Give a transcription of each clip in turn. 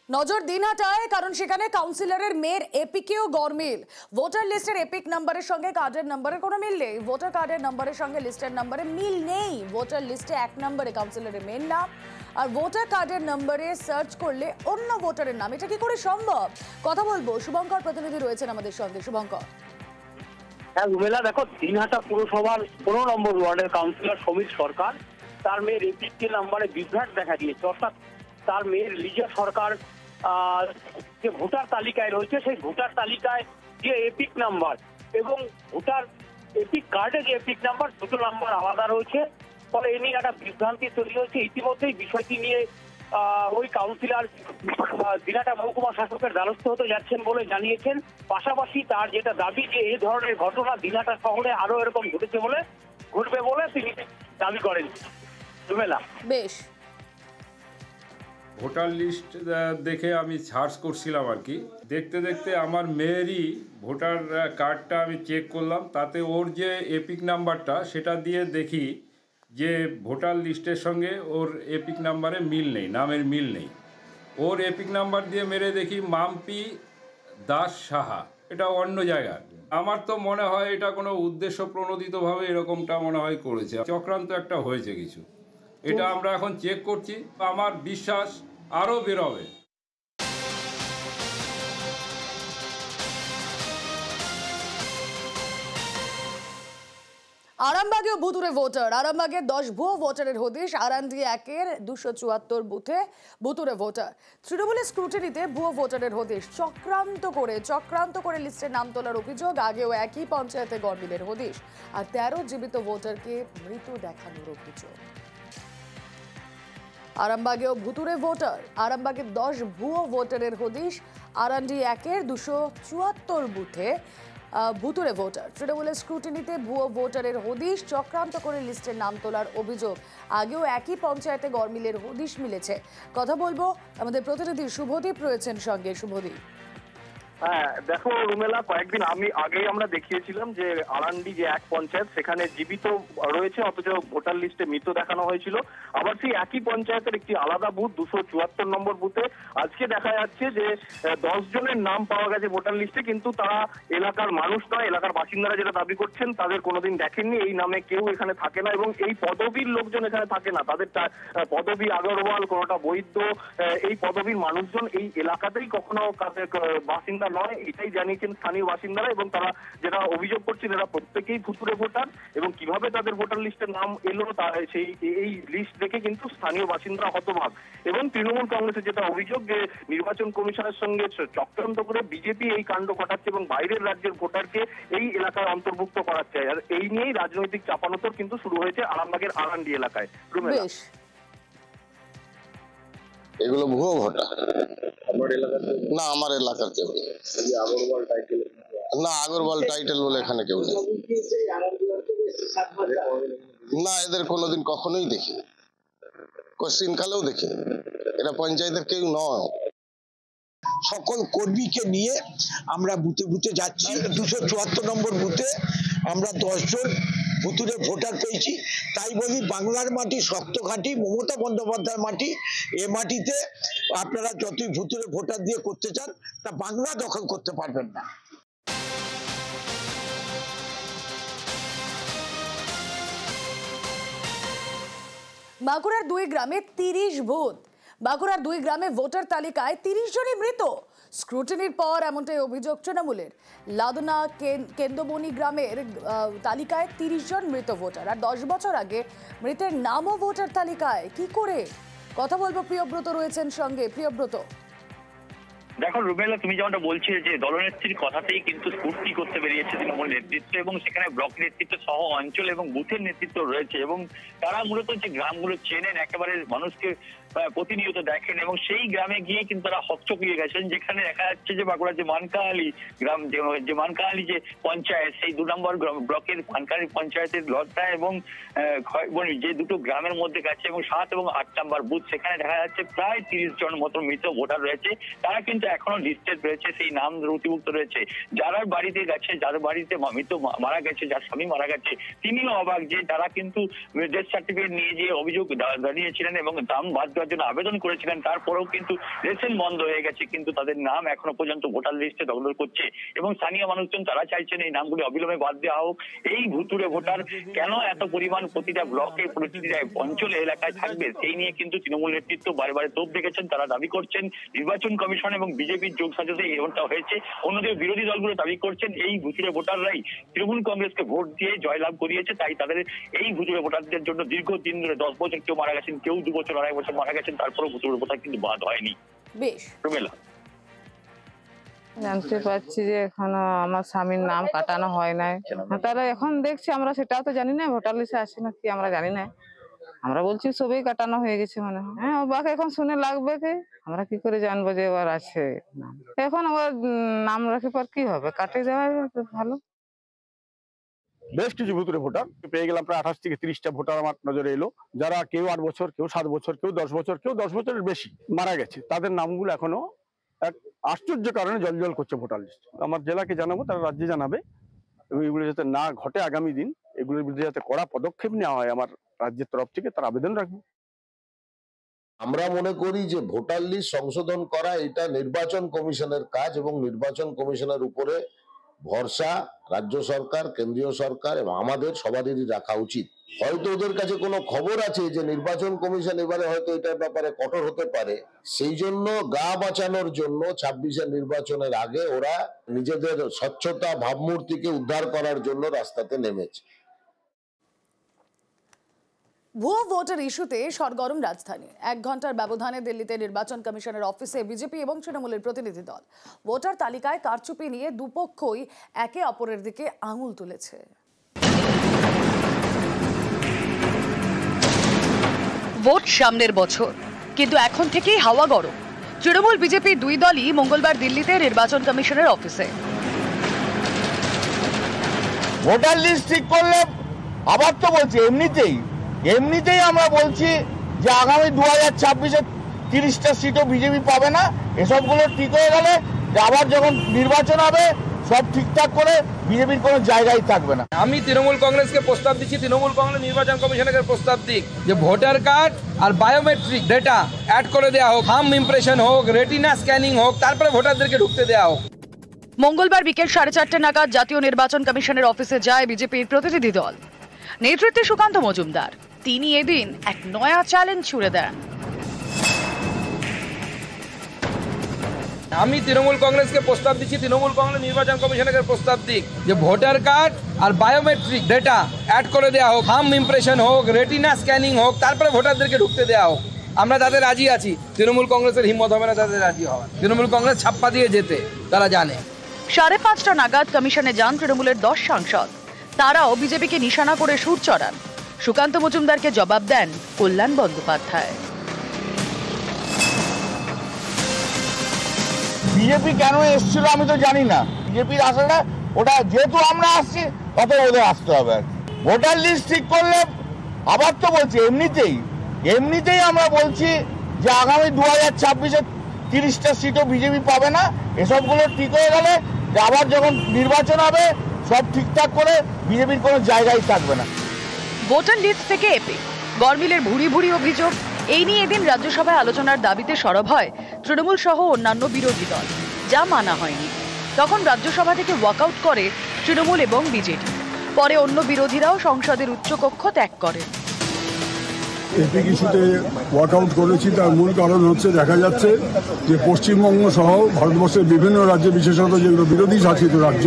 নজর দিনহাটায়, কারণ সেখানে কাউন্সিলরের মেয়ের এপিকেও গরমিল। ভোটার লিস্টের এপিক নাম্বারের সঙ্গে কার্ডের নাম্বারের কোনো মিল নেই। ভোটার কার্ডের নাম্বারের সঙ্গে লিস্টের নাম্বারে মিল নেই। ভোটার লিস্টে 1 নম্বরে কাউন্সিলরের মেয়ের নাম, আর ভোটার কার্ডের নাম্বারে সার্চ করলে অন্য ভোটারের নাম। এটা কি করে সম্ভব? কথা বলবো, শুভঙ্কর প্রতিনিধি রয়েছেন আমাদের সঙ্গে। শুভঙ্কর। হ্যাঁ রুমেলা, দেখো দিনহাটা পুরসভার 15 নম্বর ওয়ার্ডের কাউন্সিলর সমীর সরকার, তার মেয়ের এপিক নাম্বারে বিভ্রাট দেখা দিয়েছে। অর্থাৎ তার মেয়ের লিজা সরকার যে ভোটার তালিকায় রয়েছে, সেই ভোটার তালিকায় যে এপিক নাম্বার এবং ভোটার এপিক কার্ডে যে এপিক নাম্বার, দুটো নাম্বার আলাদা রয়েছে। ফলে এ নিয়ে একটা বিভ্রান্তি তৈরি হয়েছে। ইতিমধ্যেই বিষয়টি নিয়ে ওই কাউন্সিলর দিনহাটা মহকুমা শাসকের দ্বারস্থ হতে যাচ্ছেন বলে জানিয়েছেন। পাশাপাশি তার যেটা দাবি যে এই ধরনের ঘটনা দিনহাটা শহরে আরো এরকম ঘটবে বলে তিনি দাবি করেন। রুমেলা, বেশ। ভোটার লিস্ট দেখে আমি সার্চ করছিলাম আর কি, দেখতে দেখতে আমার মেয়েরই ভোটার কার্ডটা আমি চেক করলাম। তাতে ওর যে এপিক নাম্বারটা সেটা দিয়ে দেখি যে ভোটার লিস্টের সঙ্গে ওর এপিক নাম্বারে মিল নেই, নামের মিল নেই। ওর এপিক নাম্বার দিয়ে মেরে দেখি মাম্পি দাস সাহা, এটা অন্য জায়গার। আমার তো মনে হয় এটা কোনো উদ্দেশ্য প্রণোদিতভাবে এরকমটা মনে হয় করেছে, চক্রান্ত একটা হয়েছে কিছু। এটা আমরা এখন চেক করছি, আমার বিশ্বাস আরও বেরোবে। আরামবাগেও ভুতুরে ভোটার। আরামবাগের 10 ভুয়ো ভোটারের হদিশ। আরান্দি 1-এর 274 বুথে ভুতুরে ভোটার। তৃণমূলের স্ক্রুটিনিতে ভুয়ো ভোটারের হদিশ। চক্রান্ত করে লিস্টের নাম তোলার অভিযোগ। আগেও একই পঞ্চায়েতে গরমিলের হদিশ। আর 13 জীবিত ভোটারকে মৃত দেখানোর অভিযোগ। আরামবাগেও ভুতুরে ভোটার। আরামবাগের 10 ভুয়ো ভোটারের হদিশ। আরান্দি 1-এর 274 বুথে ভুতুরে ভোটার। তৃণমূলের স্ক্রুটিনিতে ভুয়ো ভোটারের হদিশ। চক্রান্ত করে লিস্টের নাম তোলার অভিযোগ। আগেও একই পঞ্চায়েতে গরমিলের হদিশ মিলেছে। কথা বলবো, আমাদের প্রতিনিধি শুভদীপ রয়েছেন সঙ্গে। শুভদীপ। হ্যাঁ দেখো রুমেলা, কয়েকদিন আগেই আমরা দেখিয়েছিলাম যে আরান্দি যে এক পঞ্চায়েত, সেখানে জীবিত রয়েছে অথচ ভোটার লিস্টে মৃত দেখানো হয়েছিল। আবার সেই একই পঞ্চায়েতের একটি আলাদা বুথ 274 নম্বর বুথে আজকে দেখা যাচ্ছে যে 10 জনের নাম পাওয়া গেছে ভোটার লিস্টে, কিন্তু তারা এলাকার মানুষ নয়। এলাকার বাসিন্দারা যেটা দাবি করছেন, তাদের কোনোদিন দেখেননি, এই নামে কেউ এখানে থাকে না এবং এই পদবীর লোকজন এখানে থাকে না। তাদের পদবী আগরওয়াল, কোনোটা বৈদ্য, এই পদবীর মানুষজন এই এলাকাতেই কখনো তাদের বাসিন্দা নয়, এটাই জানিয়েছেন স্থানীয় বাসিন্দারা। এবং তারা যেটা অভিযোগ করছেন, এরা প্রত্যেকেই ভুতুরে ভোটার এবং কিভাবে তাদের ভোটার লিস্টের নাম এলো এই লিস্ট দেখে কিন্তু স্থানীয় বাসিন্দারা হতবাক। এবং তৃণমূল কংগ্রেসের যেটা অভিযোগ যে নির্বাচন কমিশনের সঙ্গে চক্রান্ত করে বিজেপি এই কাণ্ড ঘটাচ্ছে এবং বাইরের রাজ্যের ভোটারকে এই এলাকায় অন্তর্ভুক্ত করাচ্ছে। আর এই নিয়েই রাজনৈতিক চাপানোতর কিন্তু শুরু হয়েছে আরামবাগের আরান্ডি এলাকায়। এগুলো ভুয়ো ভোটার না, আমার এলাকার কেউ নেই। না, আগরওয়াল টাইটেল বলে এখানে কেউ নেই। না, এদের কোনোদিন কখনোই দেখিনি, কোশ্চিন কালেও দেখিনি। এরা পঞ্চায়েতের কেউ নয়। সকল কর্মীকে নিয়ে আমরা বুথে বুথে যাচ্ছি। 274 নম্বর বুথে আমরা 10 জন ভুতুরে ভোটার পেয়েছি। তাই বলি, বাংলার মাটি শক্ত ঘাঁটি, মমতা বন্দ্যোপাধ্যায়ের মাটি। এ মাটিতে আপনারা যতই ভুতুরে ভোটার দিয়ে করতে চান, তা বাংলা দখল করতে পারবেন না। বাঁকুড়ার 2 গ্রামে 30 ভূত। বাঁকুড়ার 2 গ্রামে ভোটার তালিকায় 30 জনই মৃত। স্ক্রুটিনির পর এমনটাই অভিযোগ তৃণমূলের। লাদনা কেন্দ্রবনি গ্রামের তালিকায় 30 জন মৃত ভোটার। আর 10 বছর আগে মৃতের নামও ভোটার তালিকায়। কি করে? কথা বলবো, প্রিয়ব্রত রয়েছেন সঙ্গে। প্রিয়ব্রত। দেখো রুমেলা, তুমি যেমনটা বলছিলে যে দলনেত্রীর কথাতেই কিন্তু স্ফূর্তি করতে বেরিয়েছে তৃণমূল নেতৃত্ব এবং সেখানে ব্লক নেতৃত্ব সহ অঞ্চল এবং বুথের নেতৃত্ব রয়েছে এবং তারা মূলত যে গ্রামগুলো চেনেন, একেবারে মানুষকে প্রতিনিয়ত দেখেন এবং সেই গ্রামে গিয়ে কিন্তু তারা হকচকিয়ে গেছেন। যেখানে দেখা যাচ্ছে যে বাঁকুড়ার যে মানকাহালি গ্রাম, যে মানকাহালি যে পঞ্চায়েত, সেই 2 নম্বর ব্লকের মানকাহালি পঞ্চায়েতের লড়টা এবং যে দুটো গ্রামের মধ্যে গেছে এবং 7 এবং 8 নম্বর বুথ, সেখানে দেখা যাচ্ছে প্রায় 30 জন মতো মৃত ভোটার রয়েছে। তারা কিন্তু এখনো লিস্টেড রয়েছে, সেই নাম নথিভুক্ত রয়েছে। যারা বাড়িতে গেছে, যার বাড়িতে মৃত মারা গেছে, যার স্বামী মারা গেছে, তিনিও অবাক যে তারা কিন্তু ডেথ সার্টিফিকেট নিয়ে যে অভিযোগ জানিয়েছিলেন এবং দাম বাদ দেওয়ার জন্য আবেদন করেছিলেন, তারপরেও কিন্তু রেশন বন্ধ হয়ে গেছে, কিন্তু তাদের নাম এখনো পর্যন্ত ভোটার লিস্টে দখল করছে। এবং স্থানীয় মানুষজন তারা চাইছেন এই নামগুলি অবিলম্বে বাদ দেওয়া হোক। এই ভুতুড়ে ভোটার কেন এত পরিমাণ প্রতিটা ব্লকে, প্রতিটা অঞ্চলে, এলাকায় থাকবে, সেই নিয়ে কিন্তু তৃণমূল নেতৃত্ব বারে বারে তোপ দেখেছেন। তারা দাবি করছেন নির্বাচন কমিশন এবং বিজেপির যোগ সাজসে এমনটা হয়েছে। অন্যদিকে বিরোধী দলগুলো দাবি করছেন এই ভুতুড়ে ভোটাররাই তৃণমূল কংগ্রেসকে ভোট দিয়ে জয়লাভ করিয়েছে, তাই তাদের এই ভুতুড়ে ভোটারদের জন্য দীর্ঘদিন ধরে 10 বছর কেউ মারা গেছেন, কেউ 2 বছর, 2.5 বছর মারা গেছেন, তারপরেও ভুতুড়ে ভোটার কিন্তু বাদ হয়নি। বেশ, রুমেলা, জানতে পারছি যে এখনো আমার স্বামীর নাম কাটানো হয় নাই। তারা এখন দেখছি, আমরা সেটাও তো জানি না ভোটার লিস্টে আছে না কি, আমরা জানি না। আমরা বলছি সবই কাটানো হয়ে গেছে মনে হয়। হ্যাঁ, বাকি এখন শুনে লাগবে কি, আমরা কি করে জানবো যে এবার আছে নাম। এখন আবার নাম রাখি পর কি হবে, কাটে দেওয়া ভালো। বেশ কিছু ভুতুরে ভোটার পেয়ে গেলাম, প্রায় 28 থেকে 30টা ভোটার আমার নজরে এলো, যারা কেউ 8 বছর, কেউ 7 বছর, কেউ 10 বছর, কেউ 10 বছরের বেশি মারা গেছে। তাদের নামগুলো এখনো এক আশ্চর্য কারণে জল করছে ভোটার লিস্ট। আমার জেলাকে জানাবো, তারা রাজ্যে জানাবে, এবং এগুলো যাতে না ঘটে আগামী দিন, এগুলোর বিরুদ্ধে যাতে কড়া পদক্ষেপ নেওয়া হয় আমার রাজ্যের তরফ থেকে, তার আবেদন রাখবো। আমরা মনে করি যে ভোটার লিস্ট সংশোধন করা এটা নির্বাচন কমিশনের কাজ, এবং নির্বাচন কমিশনের উপরে ভরসা রাজ্য সরকার, কেন্দ্রীয় সরকার এবং আমাদের সবারই রাখা উচিত। হয়তো ওদের কাছে কোনো খবর আছে যে নির্বাচন কমিশন এবারে হয়তো এটার ব্যাপারে কঠোর হতে পারে, সেই জন্য গা বাঁচানোর জন্য 26-এর নির্বাচনের আগে ওরা নিজেদের স্বচ্ছতা ভাবমূর্তিকে উদ্ধার করার জন্য রাস্তাতে নেমেছে। ভুয়ো ভোটার ইস্যুতে সরগরম রাজধানী। 1 ঘন্টার ব্যবধানে দিল্লিতে নির্বাচন কমিশনের অফিসে বিজেপি এবং তৃণমূলের প্রতিনিধি দল। ভোটার তালিকায় কারচুপি নিয়ে দুপক্ষই একে অপরের দিকে আঙুল তুলেছে। ভোট সামনের বছর, কিন্তু এখন থেকেই হাওয়া গরম। তৃণমূল বিজেপি দুই দলই মঙ্গলবার দিল্লিতে নির্বাচন কমিশনের অফিসে। ভোটার লিস্ট ঠিক করলে আবার তো বলছি এমনিতেই আমরা বলছি যে আগামী 2026-এ 30টা সিটও বিজেপি পাবে না। এসবগুলো ঠিক হয়ে গেলে আবার যখন নির্বাচন হবে সব ঠিকঠাক করে বিজেপির কোনো জায়গায় থাকবে না। আমি তৃণমূল কংগ্রেসকে প্রস্তাব দিচ্ছি, তৃণমূল কংগ্রেস নির্বাচন কমিশনকে প্রস্তাব দিক যে ভোটার কার্ড আর বায়োমেট্রিক ডেটা অ্যাড করে দেওয়া হোক, থাম্ব ইমপ্রেশন হোক, রেটিনা স্ক্যানিং হোক, তারপরে ভোটারদেরকে ঢুকতে দেওয়া হোক। মঙ্গলবার বিকেল 4:30 নাগাদ জাতীয় নির্বাচন কমিশনের অফিসে যায় বিজেপির প্রতিনিধি দল। নেতৃত্বে সুকান্ত মজুমদার। তিনি এদিন এক নয়া চ্যালেঞ্জ ছুড়ে দেন। আমি তৃণমূল কংগ্রেসকে প্রস্তাব দিচ্ছি, তৃণমূল কংগ্রেস নির্বাচন কমিশনকে প্রস্তাব দিক যে ভোটার কার্ড আর বায়োমেট্রিক ডেটা অ্যাড করে দেওয়া হোক, থাম্ব ইমপ্রেশন হোক, রেটিনা স্ক্যানিং হোক, তারপরে ভোটারদেরকে ঢুকতে দেওয়া হোক। আমরা তাদের রাজি আছি, তৃণমূল কংগ্রেসের হিম্মত হবে না তাদের রাজি হওয়া। তৃণমূল কংগ্রেস ছাপ্পা দিয়ে যেতে তারা জানে। 5:30 নাগাদ কমিশনে যান তৃণমূলের 10 সাংসদ। তারাও বিজেপিকে নিশানা করে সুর চড়ান। সুকান্ত মজুমদারকে জবাব দেন কল্যাণ বন্দ্যোপাধ্যায়। বিজেপি কেন এসেছিল আমি তো জানি না। বিজেপির আসাটা ওটা যেহেতু আমরা আসছি তত ওদের আসতে হবে। ভোটার লিস্ট ঠিক করলে আবার তো বলছি এমনিতেই আমরা বলছি যে আগামী 2026-এ 30টা সিটও বিজেপি পাবে না। এসবগুলো ঠিক হয়ে গেলে আবার যখন নির্বাচন হবে সব ঠিকঠাক করে বিজেপির কোনো জায়গায় থাকবে না। ভোটার লিস্ট থেকে এপিক গরমিলের ভুরি অভিযোগ। এই নিয়ে এদিন রাজ্যসভায় আলোচনার দাবিতে সরব হয় তৃণমূল সহ অন্যান্য বিরোধী দল, যা মানা হয়নি। তখন রাজ্যসভা থেকে ওয়াকআউট করে তৃণমূল এবং বিজেপি। পরে অন্য বিরোধীরাও সংসদের উচ্চকক্ষ ত্যাগ করেন। এপিক ইস্যুতে ওয়াকআউট করেছি, তার মূল কারণ হচ্ছে দেখা যাচ্ছে যে পশ্চিমবঙ্গ সহ ভারতবর্ষের বিভিন্ন রাজ্যে, বিশেষত যেগুলো বিরোধী শাসিত রাজ্য,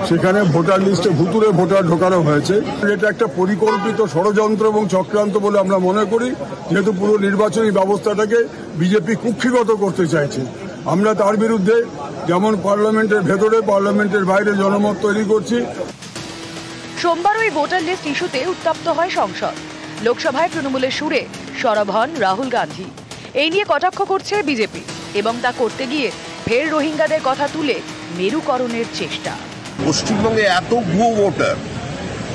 সেখানে ভোটার লিস্টে ভুতুরে ভোটার ঢোকানো হয়েছে। এটা একটা পরিকল্পিত ষড়যন্ত্র এবং চক্রান্ত বলে আমরা মনে করি, যেহেতু পুরো নির্বাচনী ব্যবস্থাটাকে বিজেপি কুক্ষিগত করতে চাইছে। আমরা তার বিরুদ্ধে যেমন পার্লামেন্টের ভেতরে পার্লামেন্টের বাইরে জনমত তৈরি করছি। সোমবার ওই ভোটার লিস্ট ইস্যুতে উত্তপ্ত হয় সংসদ। লোকসভায় তৃণমূলের সুরে সরব হন রাহুল গান্ধী। এই নিয়ে কটাক্ষ করছে বিজেপি এবং তা করতে গিয়ে ফের রোহিঙ্গাদের কথা তুলে মেরুকরণের চেষ্টা। পশ্চিমবঙ্গে এত ভুয়ো ভোটার,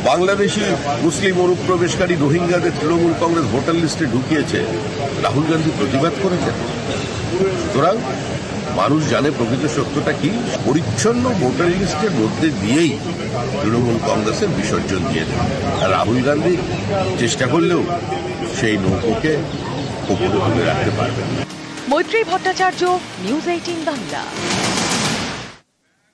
বাংলাদেশি মুসলিম অনুপ্রবেশকারী রোহিঙ্গাদের তৃণমূল কংগ্রেস ভোটার লিস্টে ঢুকিয়েছে, রাহুল গান্ধী প্রতিবাদ করেছেন। সুতরাং মানুষ জানে প্রকৃত সত্যটা কি। পরিচ্ছন্ন ভোটার লিস্টের মধ্যে দিয়েই তৃণমূল কংগ্রেসের বিসর্জন দিয়ে দেবে। আর রাহুল গান্ধী চেষ্টা করলেও সেই নৌকোকে ওপরে তুলে রাখতে পারবে। মৈত্রী ভট্টাচার্য, নিউজ 18 বাংলা।